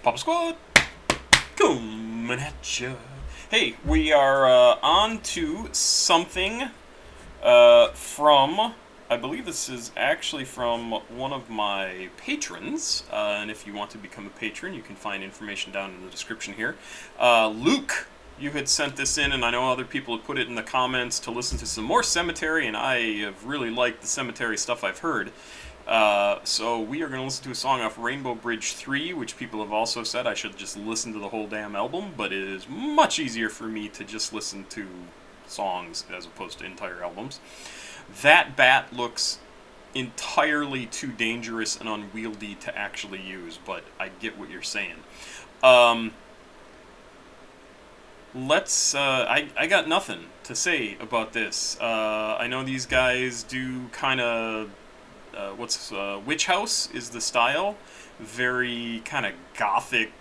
Papa Squad, coming at ya. Hey, we are on to something from, I believe this is actually from one of my patrons, and if you want to become a patron, you can find information down in the description here. Luke, you had sent this in, and I know other people had put it in the comments to listen to some more Sematary, and I have really liked the Sematary stuff I've heard. So we are going to listen to a song off Rainbow Bridge 3, which people have also said I should just listen to the whole damn album, but it is much easier for me to just listen to songs as opposed to entire albums. That bat looks entirely too dangerous and unwieldy to actually use, but I get what you're saying. I got nothing to say about this. I know these guys do kind of... Witch House is the style. Very kind of gothic,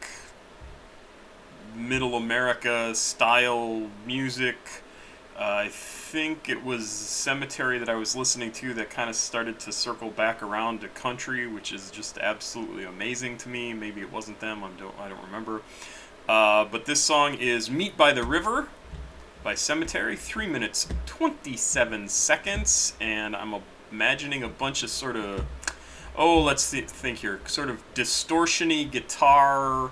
middle America style music. I think it was Sematary that I was listening to that kind of started to circle back around to country, which is just absolutely amazing to me. Maybe it wasn't them, I don't remember. But this song is Meet by the River by Sematary, 3 minutes 27 seconds, and I'm imagining a bunch of sort of, let's think here, sort of distortion-y guitar,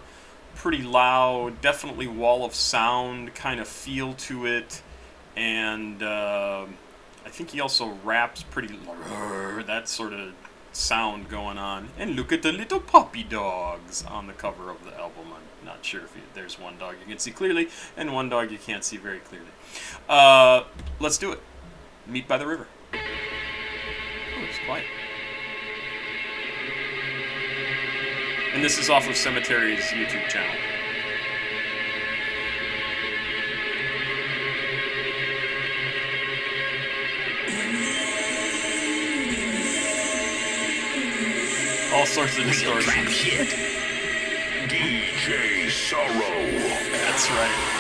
pretty loud, definitely wall of sound kind of feel to it, and I think he also raps pretty, that sort of sound going on. And look at the little puppy dogs on the cover of the album. I'm not sure if there's one dog you can see clearly, and one dog you can't see very clearly. Let's do it. Meet by the River. Oh, it's quiet. And this is off of Sematary's YouTube channel. All sorts of distortion. DJ Sorrow. That's right.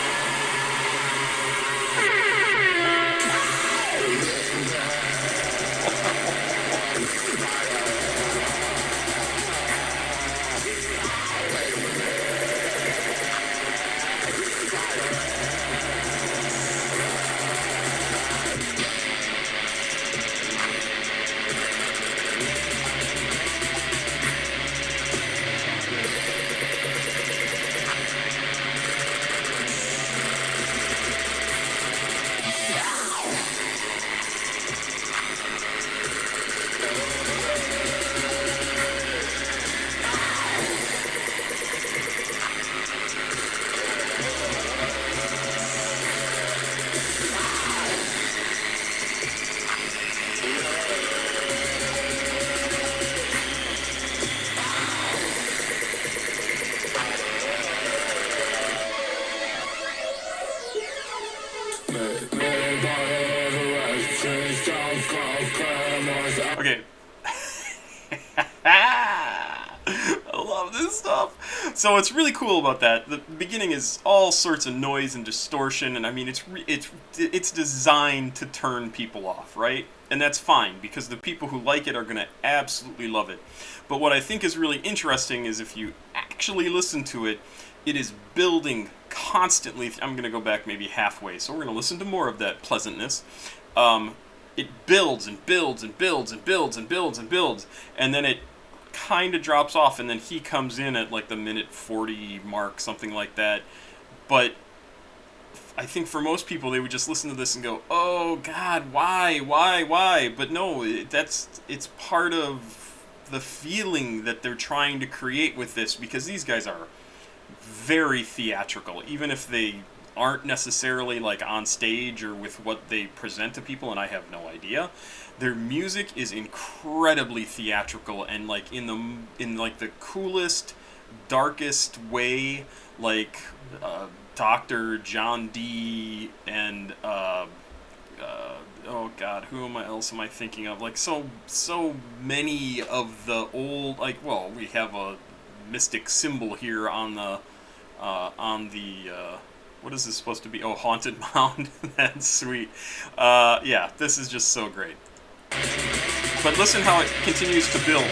Okay. I love this stuff. So what's really cool about that, the beginning is all sorts of noise and distortion, and I mean it's designed to turn people off, right? And that's fine, because the people who like it are going to absolutely love it. But what I think is really interesting is if you actually listen to it, it is building constantly. I'm going to go back maybe halfway, so we're going to listen to more of that pleasantness. It builds and builds and builds and builds and builds and builds, and then it kind of drops off, and then he comes in at like the minute 40 mark, something like that. But I think for most people, they would just listen to this and go, oh God, why? But no, it's part of the feeling that they're trying to create with this, because these guys are very theatrical, even if they aren't necessarily like on stage or with what they present to people, and I have no idea. Their music is incredibly theatrical, and like in the coolest, darkest way, like Dr. John D and oh God, who else am I thinking of? Like so many of the old, like, well, we have a mystic symbol here on the what is this supposed to be? Oh, Haunted Mound. That's sweet. Yeah, this is just so great. But listen how it continues to build.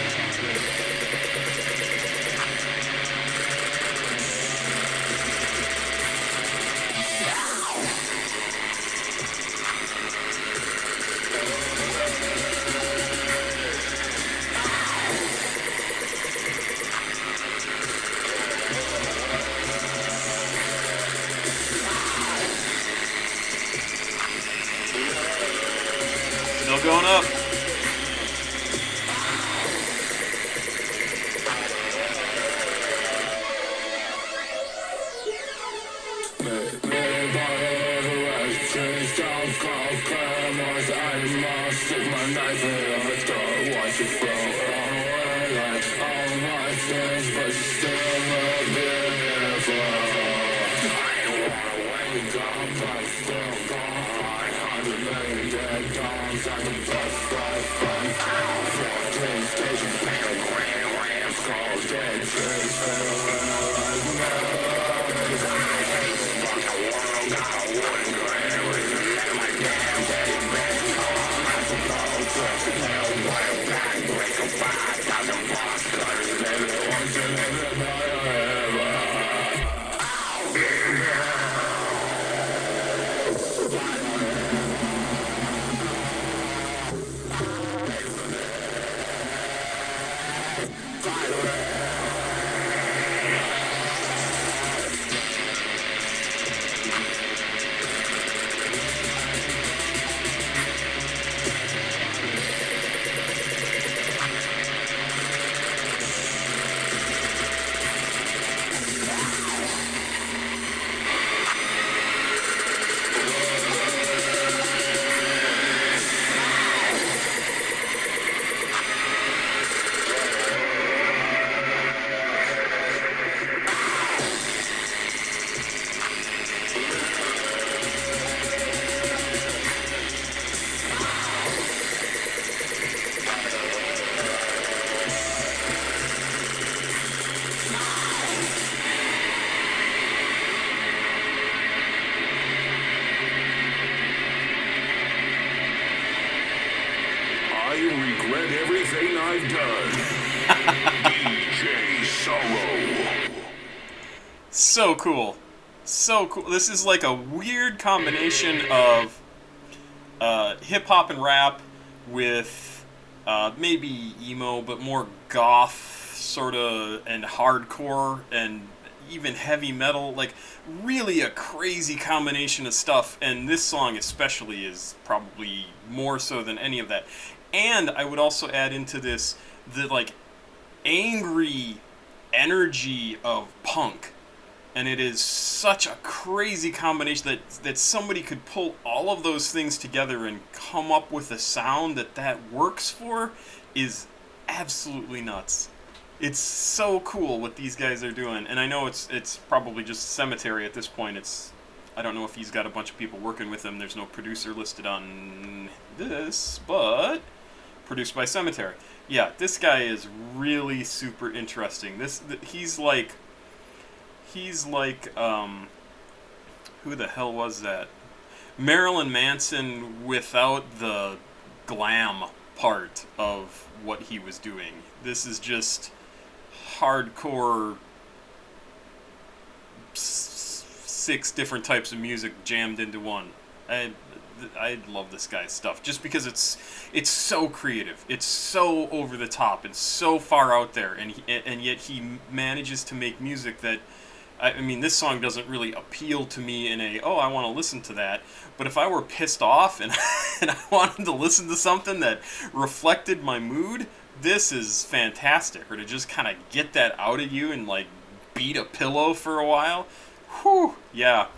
I regret everything I've done. DJ Sorrow. So cool. So cool. This is like a weird combination of hip hop and rap with maybe emo, but more goth sort of, and hardcore, and even heavy metal. Like, really a crazy combination of stuff. And this song especially is probably more so than any of that. And I would also add into this the like angry energy of punk. And it is such a crazy combination that somebody could pull all of those things together and come up with a sound that works for is absolutely nuts. It's so cool what these guys are doing. And I know it's probably just Sematary at this point. I don't know if he's got a bunch of people working with him. There's no producer listed on this, but produced by Sematary. Yeah, this guy is really super interesting. He's like who the hell was that? Marilyn Manson without the glam part of what he was doing. This is just hardcore, six different types of music jammed into one. I love this guy's stuff just because it's so creative, it's so over the top, and so far out there, and yet he manages to make music that, I mean, this song doesn't really appeal to me in I want to listen to that, but if I were pissed off and and I wanted to listen to something that reflected my mood, this is fantastic. Or to just kind of get that out of you and like beat a pillow for a while. Whew, yeah.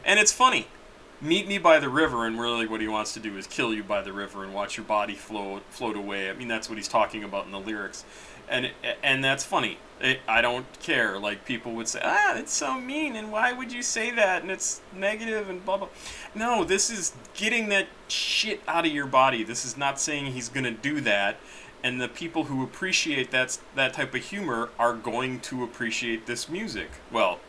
And it's funny. Meet me by the river, and really what he wants to do is kill you by the river and watch your body float away. I mean, that's what he's talking about in the lyrics. And that's funny. I don't care. Like, people would say, it's so mean, and why would you say that, and it's negative, and blah, blah. No, this is getting that shit out of your body. This is not saying he's going to do that, and the people who appreciate that type of humor are going to appreciate this music. Well,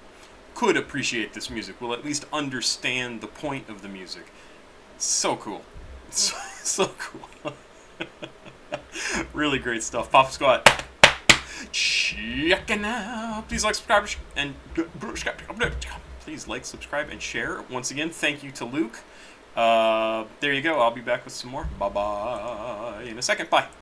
could appreciate this music, will at least understand the point of the music. So cool. So cool. Really great stuff. Papa Squat. Checking out. Please like, subscribe, and please like, subscribe, and share. Once again, thank you to Luke. There you go. I'll be back with some more. Bye-bye in a second. Bye.